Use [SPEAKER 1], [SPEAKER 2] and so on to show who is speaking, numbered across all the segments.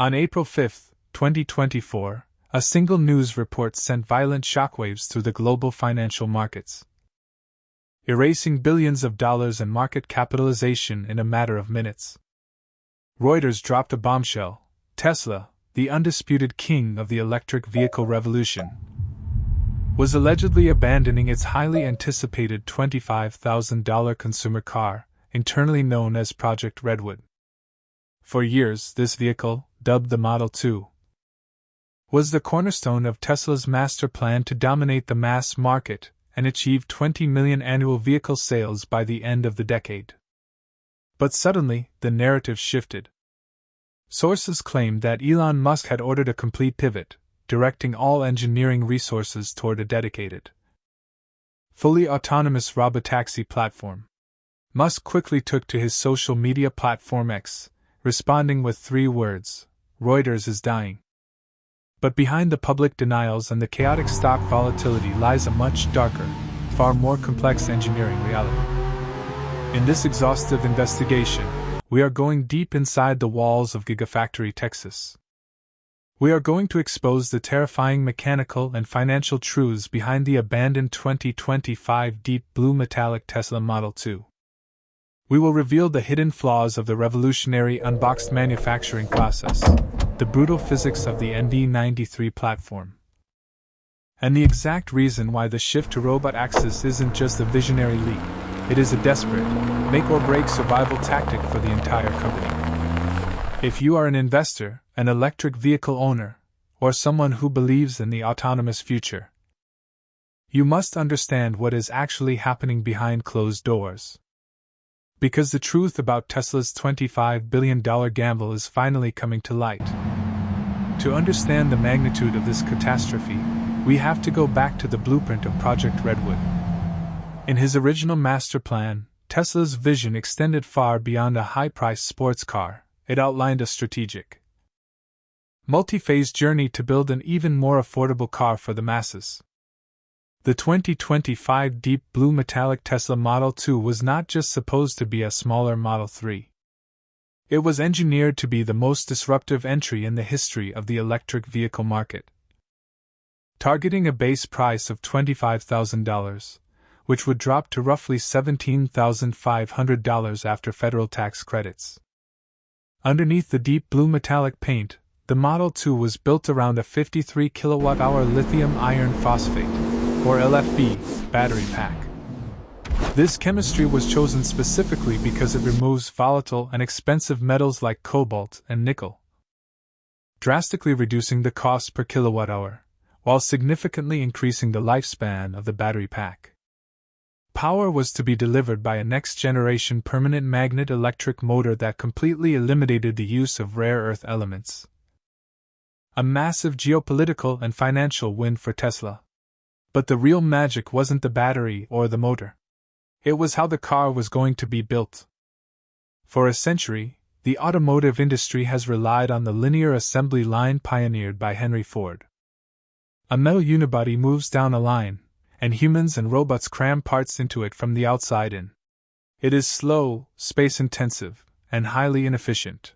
[SPEAKER 1] On April 5, 2024, a single news report sent violent shockwaves through the global financial markets, erasing billions of dollars in market capitalization in a matter of minutes. Reuters dropped a bombshell: Tesla, the undisputed king of the electric vehicle revolution, was allegedly abandoning its highly anticipated $25,000 consumer car, internally known as Project Redwood. For years, this vehicle, dubbed the Model 2, was the cornerstone of Tesla's master plan to dominate the mass market and achieve 20 million annual vehicle sales by the end of the decade. But suddenly, the narrative shifted. Sources claimed that Elon Musk had ordered a complete pivot, directing all engineering resources toward a dedicated, fully autonomous robotaxi platform. Musk quickly took to his social media platform X, responding with 3 words: Reuters is dying. But behind the public denials and the chaotic stock volatility lies a much darker, far more complex engineering reality. In this exhaustive investigation, we are going deep inside the walls of Gigafactory, Texas. We are going to expose the terrifying mechanical and financial truths behind the abandoned 2025 deep blue metallic Tesla Model 2. We will reveal the hidden flaws of the revolutionary Unboxed manufacturing process, the brutal physics of the NV93 platform, and the exact reason why the shift to robotaxis isn't just a visionary leap, it is a desperate, make-or-break survival tactic for the entire company. If you are an investor, an electric vehicle owner, or someone who believes in the autonomous future, you must understand what is actually happening behind closed doors. Because the truth about Tesla's $25 billion gamble is finally coming to light. To understand the magnitude of this catastrophe, we have to go back to the blueprint of Project Redwood. In his original master plan, Tesla's vision extended far beyond a high-priced sports car. It outlined a strategic, multi-phase journey to build an even more affordable car for the masses. The 2025 deep blue metallic Tesla Model 2 was not just supposed to be a smaller Model 3. It was engineered to be the most disruptive entry in the history of the electric vehicle market. Targeting a base price of $25,000, which would drop to roughly $17,500 after federal tax credits. Underneath the deep blue metallic paint, the Model 2 was built around a 53 kWh lithium iron phosphate, or LFP, battery pack. This chemistry was chosen specifically because it removes volatile and expensive metals like cobalt and nickel, drastically reducing the cost per kilowatt-hour, while significantly increasing the lifespan of the battery pack. Power was to be delivered by a next-generation permanent magnet electric motor that completely eliminated the use of rare earth elements. A massive geopolitical and financial win for Tesla. But the real magic wasn't the battery or the motor. It was how the car was going to be built. For a century, the automotive industry has relied on the linear assembly line pioneered by Henry Ford. A metal unibody moves down a line, and humans and robots cram parts into it from the outside in. It is slow, space-intensive, and highly inefficient.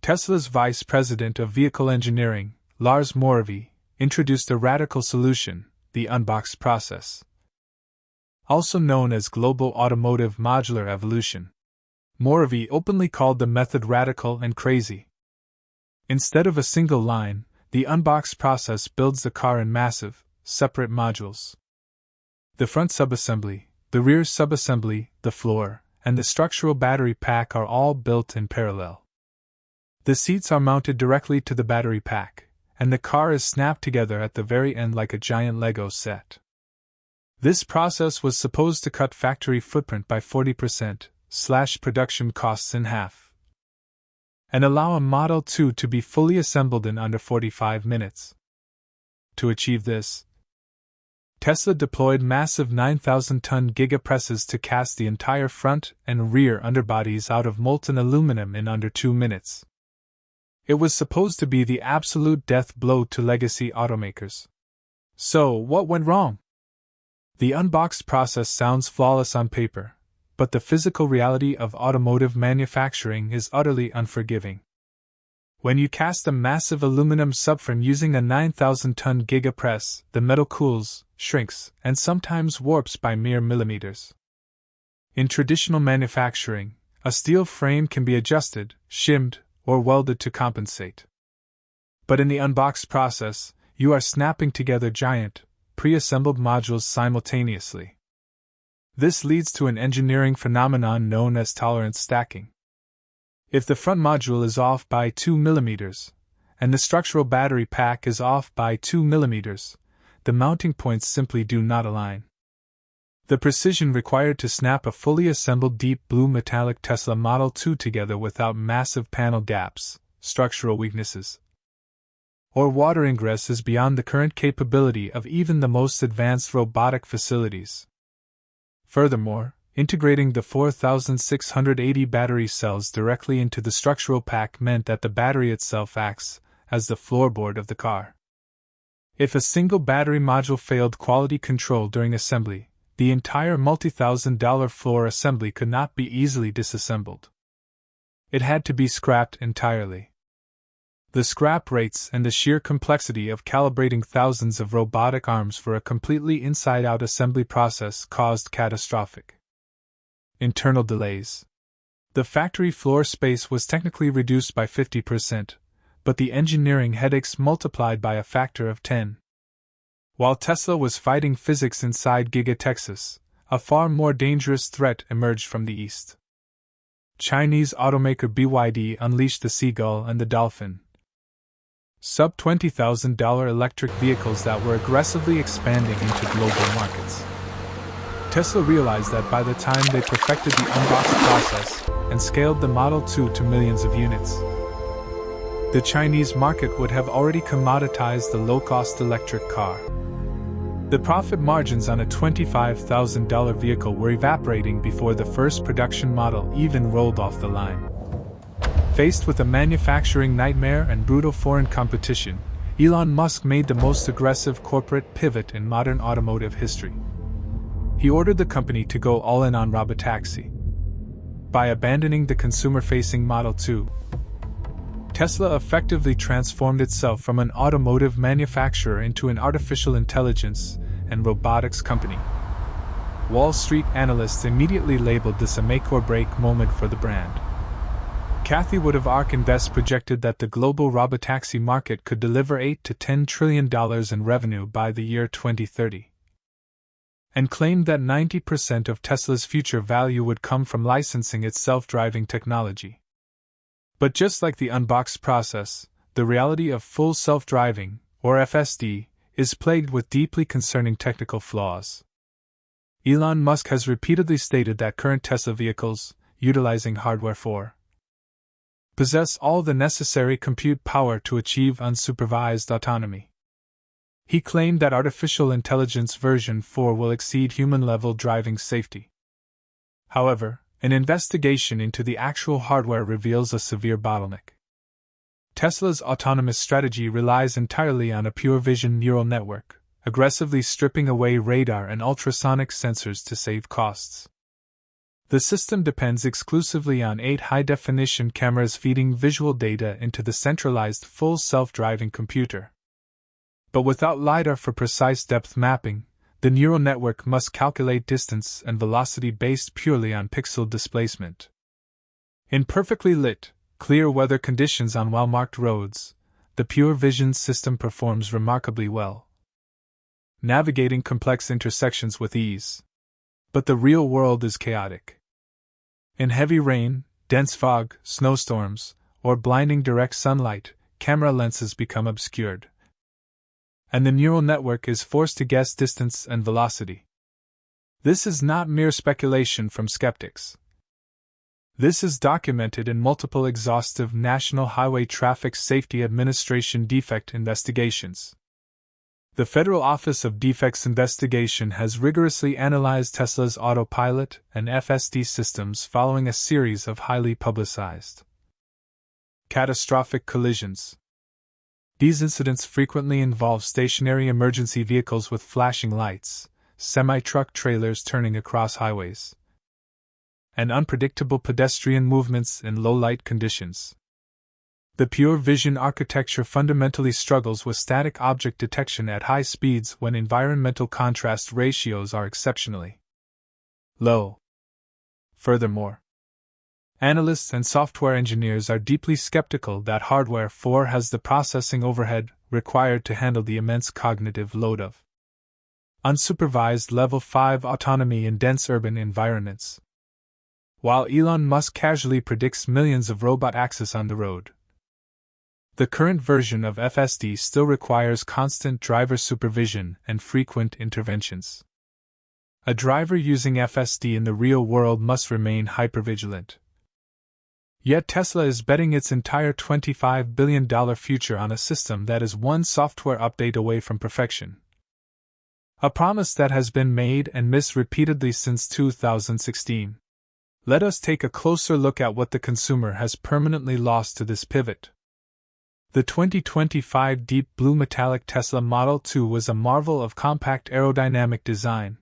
[SPEAKER 1] Tesla's vice president of vehicle engineering, Lars Moravy, introduced a radical solution: the Unboxed process, also known as Global Automotive Modular Evolution. Moravy openly called the method radical and crazy. Instead of a single line, the Unboxed process builds the car in massive, separate modules. The front subassembly, the rear subassembly, the floor, and the structural battery pack are all built in parallel. The seats are mounted directly to the battery pack, and the car is snapped together at the very end like a giant Lego set. This process was supposed to cut factory footprint by 40%, slash production costs in half, and allow a Model 2 to be fully assembled in under 45 minutes. To achieve this, Tesla deployed massive 9,000-ton gigapresses to cast the entire front and rear underbodies out of molten aluminum in under 2 minutes. It was supposed to be the absolute death blow to legacy automakers. So, what went wrong? The Unboxed process sounds flawless on paper, but the physical reality of automotive manufacturing is utterly unforgiving. When you cast a massive aluminum subframe using a 9,000-ton gigapress, the metal cools, shrinks, and sometimes warps by mere millimeters. In traditional manufacturing, a steel frame can be adjusted, shimmed, or welded to compensate. But in the unboxed process, you are snapping together giant, pre-assembled modules simultaneously. This leads to an engineering phenomenon known as tolerance stacking. If the front module is off by 2 mm, and the structural battery pack is off by 2 mm, the mounting points simply do not align. The precision required to snap a fully assembled deep blue metallic Tesla Model 2 together without massive panel gaps, structural weaknesses, or water ingress is beyond the current capability of even the most advanced robotic facilities. Furthermore, integrating the 4,680 battery cells directly into the structural pack meant that the battery itself acts as the floorboard of the car. If a single battery module failed quality control during assembly, the entire multi-thousand-dollar floor assembly could not be easily disassembled. It had to be scrapped entirely. The scrap rates and the sheer complexity of calibrating thousands of robotic arms for a completely inside-out assembly process caused catastrophic internal delays. The factory floor space was technically reduced by 50%, but the engineering headaches multiplied by a factor of 10. While Tesla was fighting physics inside Giga Texas, a far more dangerous threat emerged from the east. Chinese automaker BYD unleashed the seagull and the dolphin, sub-$20,000 electric vehicles that were aggressively expanding into global markets. Tesla realized that by the time they perfected the Unboxed process and scaled the Model 2 to millions of units, the Chinese market would have already commoditized the low-cost electric car. The profit margins on a $25,000 vehicle were evaporating before the first production model even rolled off the line. Faced with a manufacturing nightmare and brutal foreign competition, Elon Musk made the most aggressive corporate pivot in modern automotive history. He ordered the company to go all in on Robotaxi. By abandoning the consumer-facing Model 2, Tesla effectively transformed itself from an automotive manufacturer into an artificial intelligence and robotics company. Wall Street analysts immediately labeled this a make-or-break moment for the brand. Cathie would have ARK Invest projected that the global robotaxi market could deliver $8 to $10 trillion in revenue by the year 2030. And claimed that 90% of Tesla's future value would come from licensing its self-driving technology. But just like the unboxed process, the reality of full self-driving, or FSD, is plagued with deeply concerning technical flaws. Elon Musk has repeatedly stated that current Tesla vehicles, utilizing hardware 4, possess all the necessary compute power to achieve unsupervised autonomy. He claimed that artificial intelligence version 4 will exceed human-level driving safety. However, an investigation into the actual hardware reveals a severe bottleneck. Tesla's autonomous strategy relies entirely on a pure vision neural network, aggressively stripping away radar and ultrasonic sensors to save costs. The system depends exclusively on 8 high-definition cameras feeding visual data into the centralized full self-driving computer. But without LiDAR for precise depth mapping, the neural network must calculate distance and velocity based purely on pixel displacement. In perfectly lit, clear weather conditions on well-marked roads, the pure vision system performs remarkably well, navigating complex intersections with ease. But the real world is chaotic. In heavy rain, dense fog, snowstorms, or blinding direct sunlight, camera lenses become obscured, and the neural network is forced to guess distance and velocity. This is not mere speculation from skeptics. This is documented in multiple exhaustive National Highway Traffic Safety Administration defect investigations. The Federal Office of Defects Investigation has rigorously analyzed Tesla's autopilot and FSD systems following a series of highly publicized catastrophic collisions. These incidents frequently involve stationary emergency vehicles with flashing lights, semi-truck trailers turning across highways, and unpredictable pedestrian movements in low-light conditions. The pure vision architecture fundamentally struggles with static object detection at high speeds when environmental contrast ratios are exceptionally low. Furthermore, analysts and software engineers are deeply skeptical that Hardware 4 has the processing overhead required to handle the immense cognitive load of unsupervised Level 5 autonomy in dense urban environments. While Elon Musk casually predicts millions of robot access on the road, the current version of FSD still requires constant driver supervision and frequent interventions. A driver using FSD in the real world must remain hypervigilant. Yet Tesla is betting its entire $25 billion future on a system that is one software update away from perfection. A promise that has been made and missed repeatedly since 2016. Let us take a closer look at what the consumer has permanently lost to this pivot. The 2025 deep blue metallic Tesla Model 2 was a marvel of compact aerodynamic design.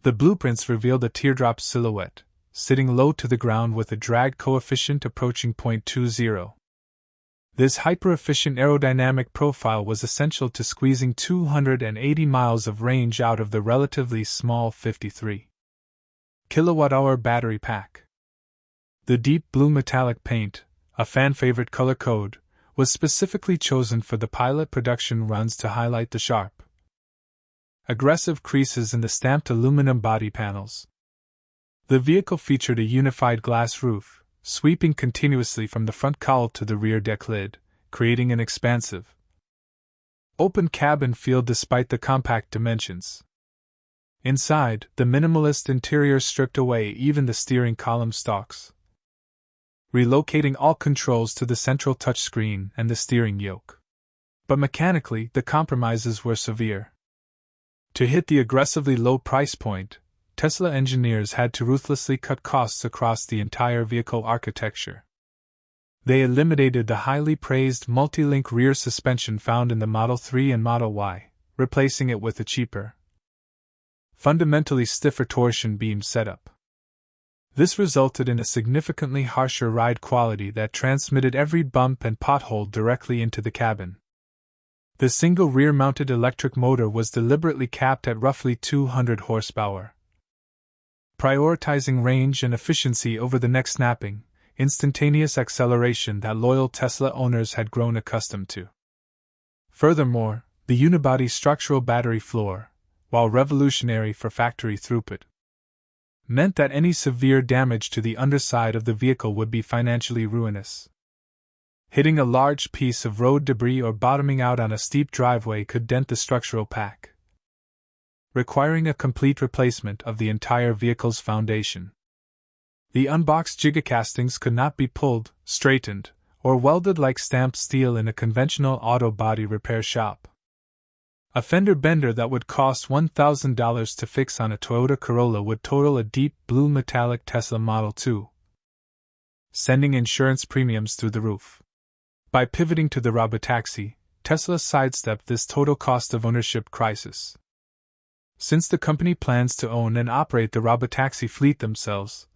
[SPEAKER 1] The blueprints revealed a teardrop silhouette, sitting low to the ground with a drag coefficient approaching 0.20. This hyper-efficient aerodynamic profile was essential to squeezing 280 miles of range out of the relatively small 53 kilowatt-hour battery pack. The deep blue metallic paint, a fan-favorite color code, was specifically chosen for the pilot production runs to highlight the sharp, aggressive creases in the stamped aluminum body panels. The vehicle featured a unified glass roof, sweeping continuously from the front cowl to the rear deck lid, creating an expansive, open cabin feel despite the compact dimensions. Inside, the minimalist interior stripped away even the steering column stalks, relocating all controls to the central touchscreen and the steering yoke. But mechanically, the compromises were severe. To hit the aggressively low price point, Tesla engineers had to ruthlessly cut costs across the entire vehicle architecture. They eliminated the highly praised multi-link rear suspension found in the Model 3 and Model Y, replacing it with a cheaper, fundamentally stiffer torsion beam setup. This resulted in a significantly harsher ride quality that transmitted every bump and pothole directly into the cabin. The single rear-mounted electric motor was deliberately capped at roughly 200 horsepower, prioritizing range and efficiency over the neck-snapping, instantaneous acceleration that loyal Tesla owners had grown accustomed to. Furthermore, the unibody structural battery floor, while revolutionary for factory throughput, meant that any severe damage to the underside of the vehicle would be financially ruinous. Hitting a large piece of road debris or bottoming out on a steep driveway could dent the structural pack, requiring a complete replacement of the entire vehicle's foundation. The unboxed gigacastings could not be pulled, straightened, or welded like stamped steel in a conventional auto body repair shop. A fender bender that would cost $1,000 to fix on a Toyota Corolla would total a deep blue metallic Tesla Model 2, sending insurance premiums through the roof. By pivoting to the Robotaxi, Tesla sidestepped this total cost of ownership crisis. Since the company plans to own and operate the Robotaxi fleet themselves,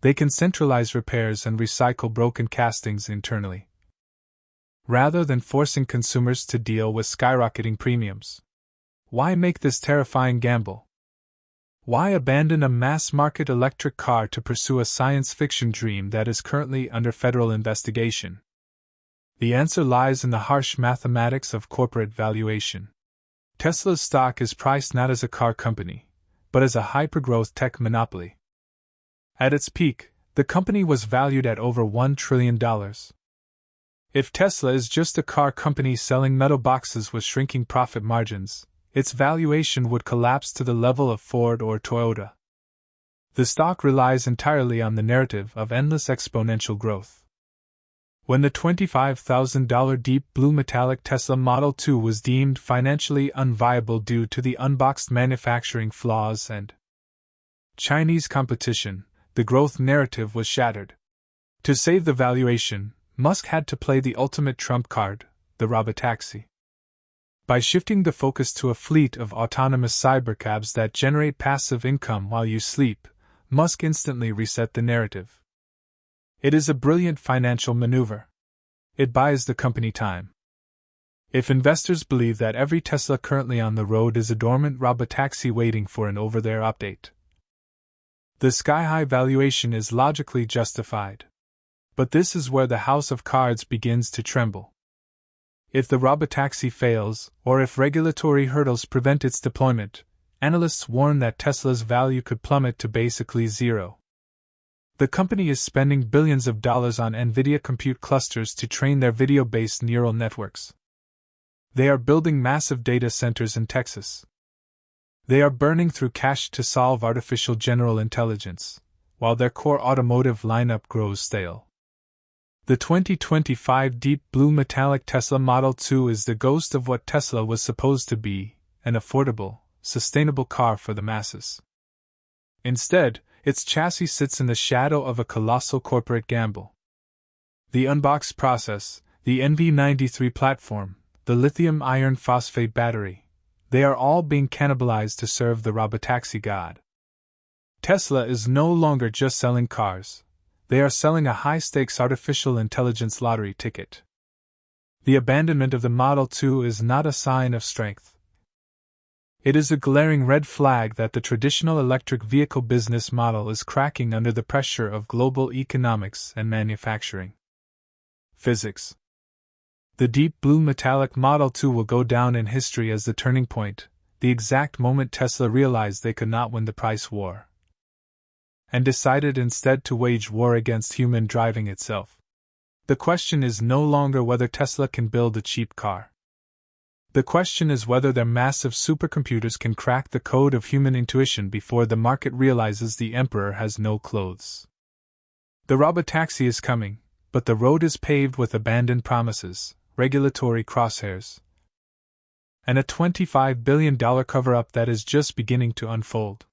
[SPEAKER 1] they can centralize repairs and recycle broken castings internally, rather than forcing consumers to deal with skyrocketing premiums. Why make this terrifying gamble? Why abandon a mass-market electric car to pursue a science fiction dream that is currently under federal investigation? The answer lies in the harsh mathematics of corporate valuation. Tesla's stock is priced not as a car company, but as a hypergrowth tech monopoly. At its peak, the company was valued at over $1 trillion. If Tesla is just a car company selling metal boxes with shrinking profit margins, its valuation would collapse to the level of Ford or Toyota. The stock relies entirely on the narrative of endless exponential growth. When the $25,000 deep blue metallic Tesla Model 2 was deemed financially unviable due to the unboxed manufacturing flaws and Chinese competition, the growth narrative was shattered. To save the valuation, Musk had to play the ultimate trump card, the Robotaxi. By shifting the focus to a fleet of autonomous cybercabs that generate passive income while you sleep, Musk instantly reset the narrative. It is a brilliant financial maneuver. it buys the company time. If investors believe that every Tesla currently on the road is a dormant robotaxi waiting for an over-the-air update, the sky-high valuation is logically justified. But this is where the house of cards begins to tremble. If the robotaxi fails, or if regulatory hurdles prevent its deployment, analysts warn that Tesla's value could plummet to basically zero. The company is spending billions of dollars on NVIDIA compute clusters to train their video-based neural networks. They are building massive data centers in Texas. They are burning through cash to solve artificial general intelligence, while their core automotive lineup grows stale. The 2025 deep blue metallic Tesla Model 2 is the ghost of what Tesla was supposed to be, an affordable, sustainable car for the masses. Instead, its chassis sits in the shadow of a colossal corporate gamble. The Unboxed process, the NV93 platform, the lithium iron phosphate battery, they are all being cannibalized to serve the robotaxi god. Tesla is no longer just selling cars, they are selling a high-stakes artificial intelligence lottery ticket. The abandonment of the Model 2 is not a sign of strength. It is a glaring red flag that the traditional electric vehicle business model is cracking under the pressure of global economics and manufacturing. Physics. The deep blue metallic Model 2 will go down in history as the turning point, the exact moment Tesla realized they could not win the price war, and decided instead to wage war against human driving itself. The question is no longer whether Tesla can build a cheap car. The question is whether their massive supercomputers can crack the code of human intuition before the market realizes the emperor has no clothes. The robotaxi is coming, but the road is paved with abandoned promises, regulatory crosshairs, and a $25 billion cover-up that is just beginning to unfold.